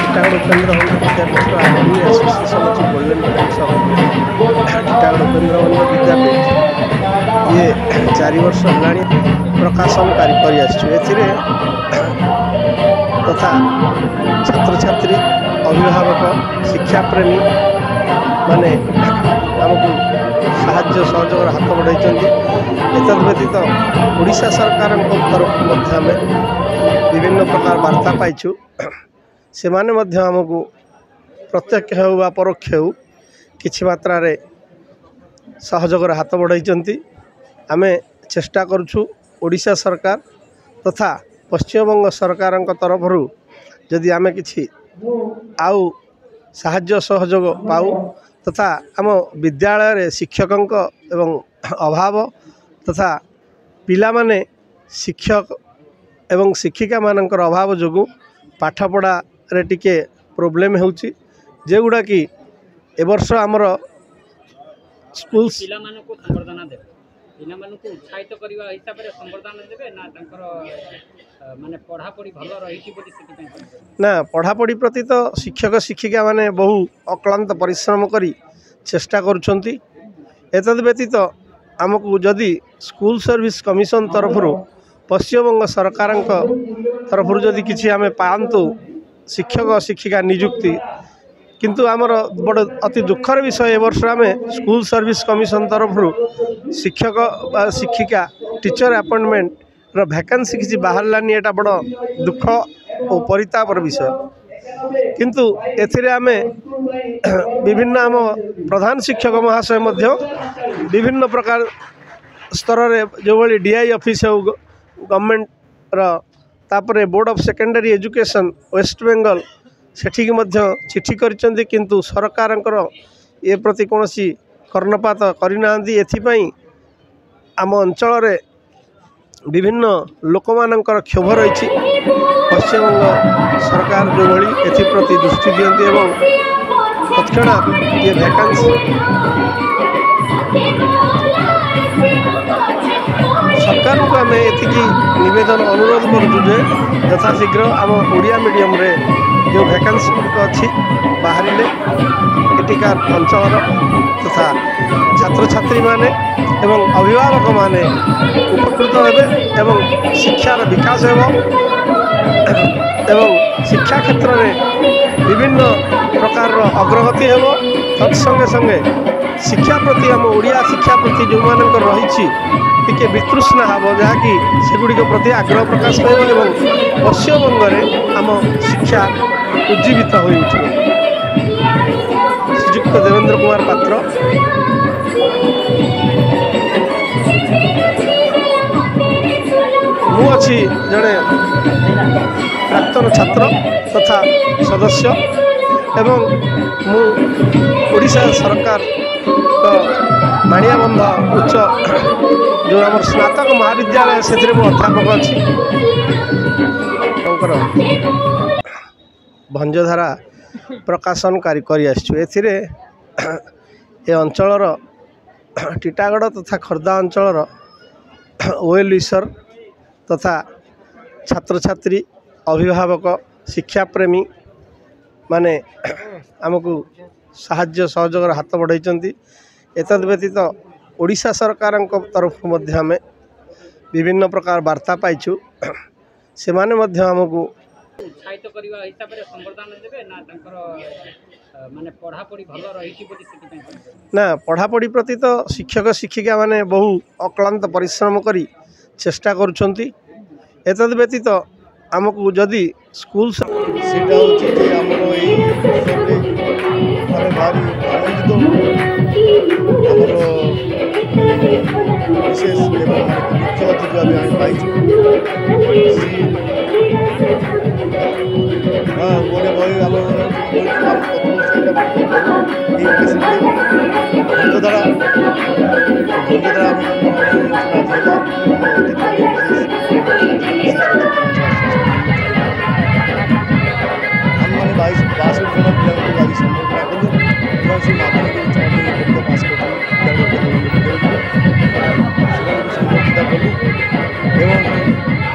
टीटागढ़ उपेन्द्र विद्यापीठ आलुमिनी association अच्छी golden Titagarh Upendra विद्यापीठ ये 4 वर्ष है प्रकाशन कार्य कर तथा छात्र छात्री अभिभावक शिक्षा प्रेमी माने आमको साहाय्य सहयोग हाथ बढ़ाई व्यतीत ओडिशा सरकार तरफ आम विभिन्न प्रकार वार्ता पाइछु से माने आमको प्रत्यक्ष हो वा परोक्ष हो किछि मात्रा रे सहयोग हाथ बढ़ाई आम चेष्टा करुछु ओडिशा सरकार तथा पश्चिमबंग सरकार तरफ जदि आम किछि आउ साहाय्य सहयोग पाऊ तथा आम विद्यालय रे शिक्षकों एवं अभाव तथा पिला माने शिक्षक एवं शिक्षिका मानकर अभाव जो पाठपढ़ा रे टिके प्रोब्लेम होउची जेगुड़ा कि ए वर्ष आमर स्कूल उत्साहित करने हिसाब से संबर्धना देवे ना माने पढ़ापढ़ी भल रही ना पढ़ापढ़ी प्रति तो शिक्षक शिक्षिका माने बहु अक्लांत परिश्रम करी चेष्टा करुछंती एतद व्यतीत आमको जदि स्कूल सर्विस कमिशन तरफ पश्चिमबंग सरकार तरफ जदि किसी आम पातु शिक्षक शिक्षिका नियुक्ति किंतु आमर बड़ अति दुखर विषय ए वर्ष आम स्कूल सर्विस कमिशन तरफ शिक्षक शिक्षिका टीचर अपॉइंटमेंट रो वैकेंसी किसी बाहर लानी एटा बड़ दुख और परितापर विषय किंतु एथिरे आमे विभिन्न आम प्रधान शिक्षक महाशय मध्य विभिन्न प्रकार स्तर रे जो भली डीआई ऑफिस हो गवर्नमेंट तापरे board of secondary education west Bengal सेठी मध्य चिठी करिसेंती किंतु सरकारंकर ए प्रति कोनोसी कर्णपात करिनांती एथिपई आम अंचल रे विभिन्न लोक मानकर क्षोभ रही पश्चिमबंग सरकार जो भली एप्रति दृष्टि दियंती एवं तत्क्षणात ये वैकेंसी सरकार को आम एति निवेदन अनुरोध करुँ यथाशीघ्र आम ओडिया मीडियम रे जो वैकेंसी गुड़िक अच्छी बाहर एटिकार अंचल तथा छात्र छात्री माने एवं अभिभावक माने उपकृत हेबे एवं शिक्षार विकास एवं शिक्षा क्षेत्र में विभिन्न प्रकार अग्रगति हेबो तत्संगे संगे शिक्षा प्रति आम ओडिया शिक्षा प्रति जो मानकर रही टिके वितृष्णा हम जहाँकि सेगुड़िक प्रति आग्रह प्रकाश कर पश्चिमबंग में आम शिक्षा उज्जीवित हो उठे। श्रीजुक्त देवेंद्र कुमार पात्र मु अच्छी जड़े प्राक्तन छात्र तथा सदस्य एवं मु ओडिशा सरकार माणियाबंध उच्च जो आम स्नातक महाविद्यालय से अध्यापक अच्छी भंजधारा प्रकाशन कार्य कर अंचल टीटागढ़ तथा खोर्धा अंचल ओएल विसर तथा छात्र छात्री अभिभावक शिक्षा प्रेमी माने आमको साहाय्य सहयोग हाथ बढ़ाई एतद व्यतीत ओडिशा सरकार तरफ आम विभिन्न प्रकार वार्ता पाइछु से माने आमको उत्साहित करने हिसाब से संबर्धना देवे ना माने पढ़ापढ़ी भल रही ना पढ़ापढ़ी प्रति तो शिक्षक शिक्षिका माने बहु अक्लांत परिश्रम करी चेष्टा करुछंती एतद व्यतीत आमको जदि स्कूल विशेष मुख्य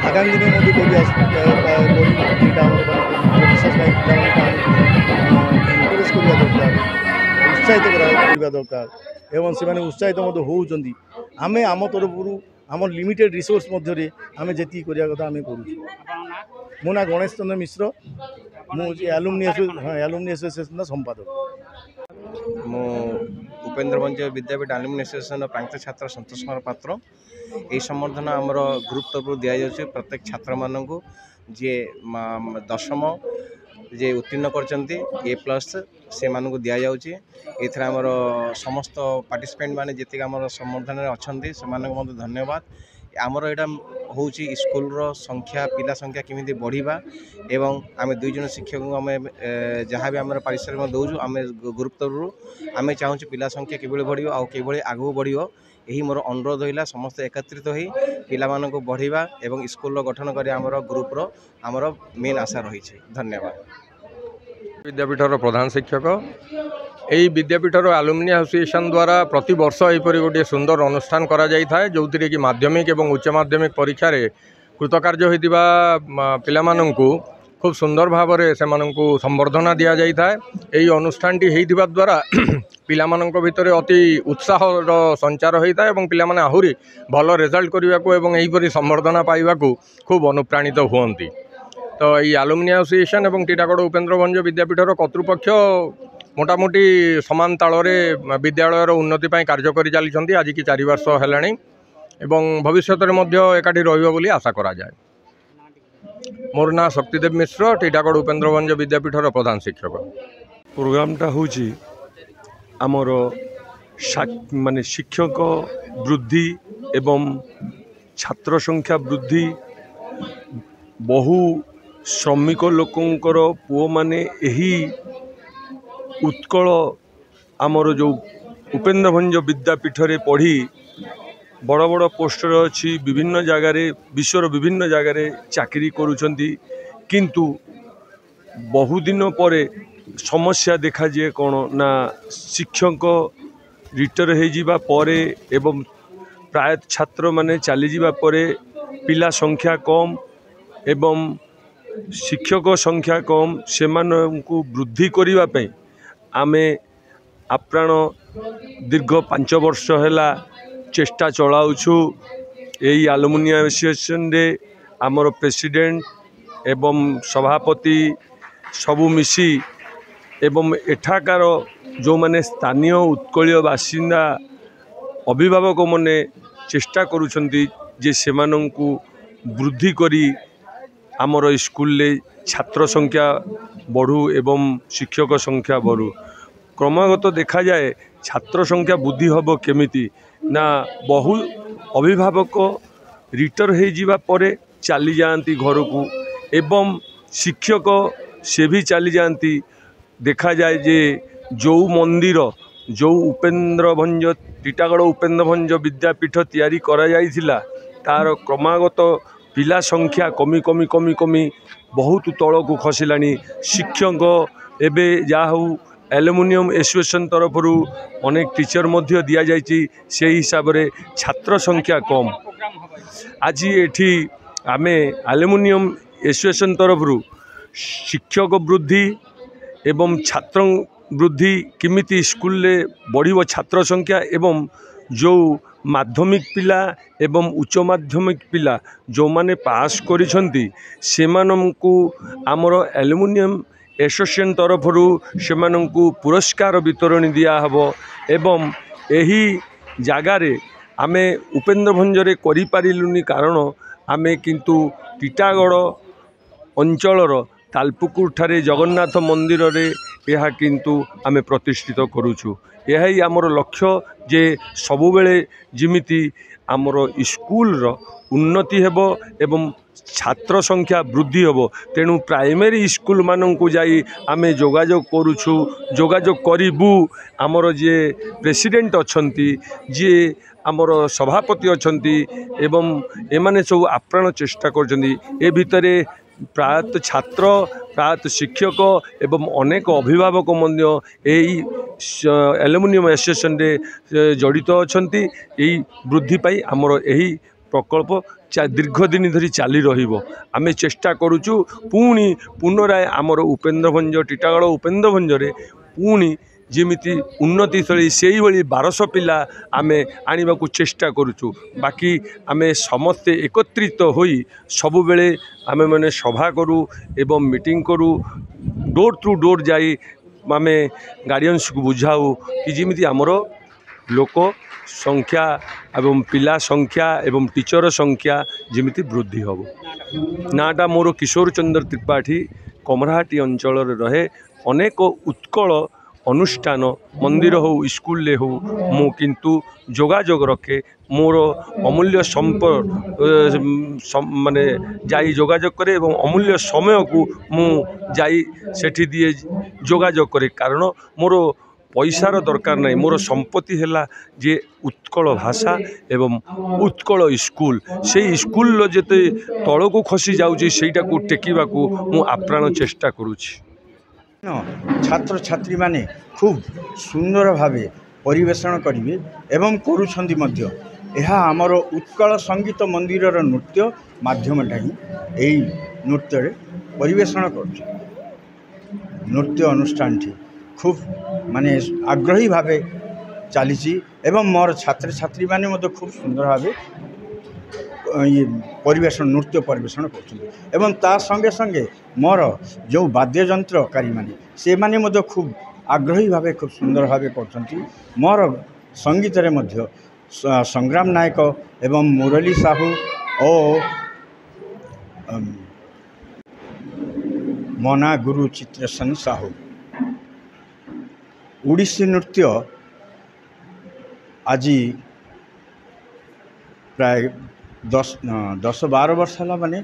आगामी दिन में ବିଶେଷ ଭାଇ ଏନକରେଜ କରିବା ଦରକାର, ଉତ୍ସାହିତ କରିବା ଦରକାର ଏବଂ ସେମାନେ ଉତ୍ସାହିତ ମଧ୍ୟ ହେଉଛନ୍ତି। ଆମେ ଆମ ତରଫରୁ ଆମ ଲିମିଟେଡ୍ ରିସୋର୍ସ ମଧ୍ୟରେ ଆମେ ଯେତିକି କରିବା କଥା ଆମେ କରୁଛୁ। ମୋ ନାଁ ଗଣେଶ ଚନ୍ଦ୍ର ମିଶ୍ର, ମୁଁ ହେଉଛି ଆଲୁମିନି ଆସୋସିଏସନର ସମ୍ପାଦକ। ମୁଁ ଉପେନ୍ଦ୍ର ଭଞ୍ଜ ବିଦ୍ୟାପୀଠ ଆଲୁମିନି ଆସୋସିଏସନର ପ୍ରାନ୍ତ ଛାତ୍ର ସନ୍ତୋଷ କୁମାର ପାତ୍ର। ଏହି ସମ୍ବର୍ଦ୍ଧନା ଆମର ଗ୍ରୁପ୍ ତରଫରୁ ଦିଆଯାଉଛି ପ୍ରତ୍ୟେକ ଛାତ୍ରମାନଙ୍କୁ ଯିଏ ଦଶମ ଯେ ଉତ୍ତୀର୍ଣ୍ଣ କରିଛନ୍ତି A+ ସେମାନଙ୍କୁ ଦିଆଯାଉଛି। ଏଥିରେ ଆମର ସମସ୍ତ ପାର୍ଟିସିପେଣ୍ଟ ମାନେ ଯେତିକି ଆମର ସମ୍ବର୍ଦ୍ଧନାରେ ଅଛନ୍ତି ସେମାନଙ୍କୁ ମଧ୍ୟ ଧନ୍ୟବାଦ। ଆମର ଏଇଟା ହେଉଛି ସ୍କୁଲର ସଂଖ୍ୟା ପିଲା ସଂଖ୍ୟା କେମିତି ବଢ଼ିବା ଏବଂ ଆମେ 2 ଜଣ ଶିକ୍ଷକଙ୍କୁ ଆମେ ଯାହା ବି ଆମର ପାରିଶ୍ରମିକ ଦେଉଛୁ ଆମେ ଗ୍ରୁପ୍ ତରଫରୁ ଆମେ ଚାହୁଁଛୁ ପିଲା ସଂଖ୍ୟା କିଭଳି ବଢ଼ିବ ଆଉ କିଭଳି ଆଗକୁ ବଢ଼ିବ। ଏହି ମୋର ଅନୁରୋଧ ରହିଲା ସମସ୍ତେ ଏକତ୍ରିତ ହୋଇ ପିଲାମାନଙ୍କୁ ବଢ଼ିବା ଏବଂ ସ୍କୁଲର ଗଠନ କରି ଆମର ଗ୍ରୁପ୍ର ଆମର ମେନ୍ ଆଶା ରହିଛି। ଧନ୍ୟବାଦ। विद्यापीठर प्रधान शिक्षक यही विद्यापीठर आलुमिनी एसोसिएशन द्वारा प्रति वर्ष एपरी गोटे सुंदर अनुष्ठान करा जाय थाए जो कि माध्यमिक और उच्च माध्यमिक परीक्षा रे कृतकार्य होइतिबा पिलामानंकु खूब सुंदर भाव में से संबर्धना दि जाए। यही अनुष्ठान होइतिबा द्वारा पिलामानंक भितर अति उत्साह संचार होता है और पिलामाने आहुरी भल रिजल्ट करने को एवं यहीपरी संबर्धना पाइबा खूब अनुप्राणित हुअन्ति। तो ये आलुमिनी एसोसिएशन और टीटागढ़ उपेन्द्र भंज विद्यापीठर कर्तृपक्ष मोटामोटी समान तालरे विद्यालयर उन्नति कार्य कर चली आज की 4 वर्ष है भविष्य में एकाठी रही आशा करा जाए। मोर ना शक्तिदेव मिश्र टीटागढ़ उपेन्द्र भंज विद्यापीठर प्रधान शिक्षक। प्रोग्रामटा होची आमर माने शिक्षक वृद्धि एवं छात्र संख्या वृद्धि बहु श्रमिक लोकंकर पुओ माने यही उत्कल आमर जो उपेन्द्र भंज विद्यापीठ रे पढ़ी बड़ बड़ पोस्टर अच्छी विभिन्न जगार विश्वर विभिन्न जगार चाकरी करुछंती किंतु बहुदिन पर समस्या देखा जाए कौन ना शिक्षक रिटायर हो जावा परे एवं प्राय छात्र माने चली जावा परे पिला संख्या कम एवं शिक्षक संख्या कम से वृद्धि करने आमे आप्राण दीर्घ 5 वर्ष है चेष्टा चलाउछु। यही आलुमिनी एसोसिएशन रे आमर प्रेसिडेंट एवं सभापति सबू मिसी एवं एठाकार जो माने स्थानीय उत्कलीय बासिंदा अभिभावक माने चेष्टा करुछंती जे सेमानंकु वृद्धि करी आमर स्कूल छात्र संख्या बढ़ू एवं शिक्षक संख्या बढ़ू। क्रमागत देखा जाए छात्र संख्या वृद्धि हम केमिति ना बहु अभिभावक रिटायर हो जावा परे चली जाती घर को एवं शिक्षक से भी चली जाती। देखा जाए जे जो मंदिर जो उपेन्द्र भंज टीटागढ़ उपेन्द्र भंज विद्यापीठ तैयारी करा जाइथिला तार क्रमागत पिला संख्या कमी कमी कमी कमी बहुत तल को खसलानी। शिक्षक एबे जा हूँ एल्युमिनियम एसोसिएशन तरफ अनेक टीचर मध्य दि जाइए से हिसाब रे छात्र संख्या कम। आज एठी आमे एल्युमिनियम एसोसिएशन तरफ शिक्षक वृद्धि एवं छात्र वृद्धि किमिति स्कूल रे बढ़िबो छात्र संख्या एवं जो माध्यमिक पिला एवं उच्च माध्यमिक पिला जो माने पास करिसंती सेमानंकु आमर एल्युमिनियम एसोसिएशन तरफ सेमानंकु पुरस्कार वितरण दिया हबो एवं एही जागारे आमे उपेन्द्र भंजरे करि पारिलुनी कारण आमे किंतु टीटागढ़ अंचलर तालपुकुर ठारे जगन्नाथ मंदिर रे यह किंतु आमे प्रतिष्ठित करूछु। यही आमर लक्ष्य जे सबुबेले जिमिति आमर स्कूल रो उन्नति हेबो एवं छात्र संख्या वृद्धि हेबो। तेणु प्राइमरी स्कूल माननकु जाई आमे जोगाजोग करूछु जोगाजोग करिबु। आमर जे प्रेसिडेंट अछंती जे आमर सभापति अछंती एवं एमाने सब आप्राण चेष्टा करछंती। ए भितरे प्रायत छात्र प्रायत शिक्षक एवं अनेक अभिभावक मध्य यही एल्युमिनियम एसोसिएशन रे जड़ित अछंती। यही वृद्धि पाई आमर यही प्रकल्प दीर्घदिन धरी चाली रहिबो। आमे चेष्टा करूचु पुणी पुनराय आमर उपेन्द्र भंज टीटागढ़ उपेन्द्र भंजरे पुणी जेमिति उन्नतिशैली से 1200 पिला आमे आनिबा को चेष्टा करूचु। बाकी आमे समस्ते एकत्रित होई सबु बेले आमे माने सभा करू एवं मीटिंग करू डोर टू डोर जाई आमे गार्डियंस को बुझाऊ कि जेमिति आमर लोक संख्या एवं पिला संख्या एवं टीचर संख्या जेमिति वृद्धि हबो। नाटा मोर किशोर चंद्र त्रिपाठी कमराहाटी अंचल रहे अनेक उत्कल अनुष्ठान मंदिर हो स्कूल हो मु किंतु जोगाजोग रखे मोर अमूल्य माने जाई जोगाजोग करे एवं अमूल्य समय को मु जाई सेठी दिए जोगाजोग करे कारण मोर पैसार दरकार नहीं मोर संपत्ति है जे उत्कल भाषा एवं उत्कल स्कूल से स्कूल जेते तल को खसी जाऊँगी सेटा को टेकिबा को मु आप्राण चेष्टा करुछि। छात्र छात्री माने खूब सुंदर भावे परिवेषण करिवे एवं करुछंती मध्य एहा आमर उत्कल संगीत मंदिर नृत्य माध्यमटा ही एई नृत्य परिवेषण करुछ। नृत्य अनुष्ठान खूब माने आग्रही भावे चली एवं मोर छात्र छात्री माने मध्य खूब सुंदर भावे परिवेषण नृत्य परिवेषण कर संगे संगे मोर जो वाद्ययंत्रकारी माने से माने मध्य खूब आग्रही भावे खूब सुंदर भावे करछंती। मोर संगीत रे मध्य संग्राम नायक एवं मुरली साहू और मना गुरु चित्रसेन साहू ओडिसी नृत्य आज प्राय 10-12 वर्ष है माने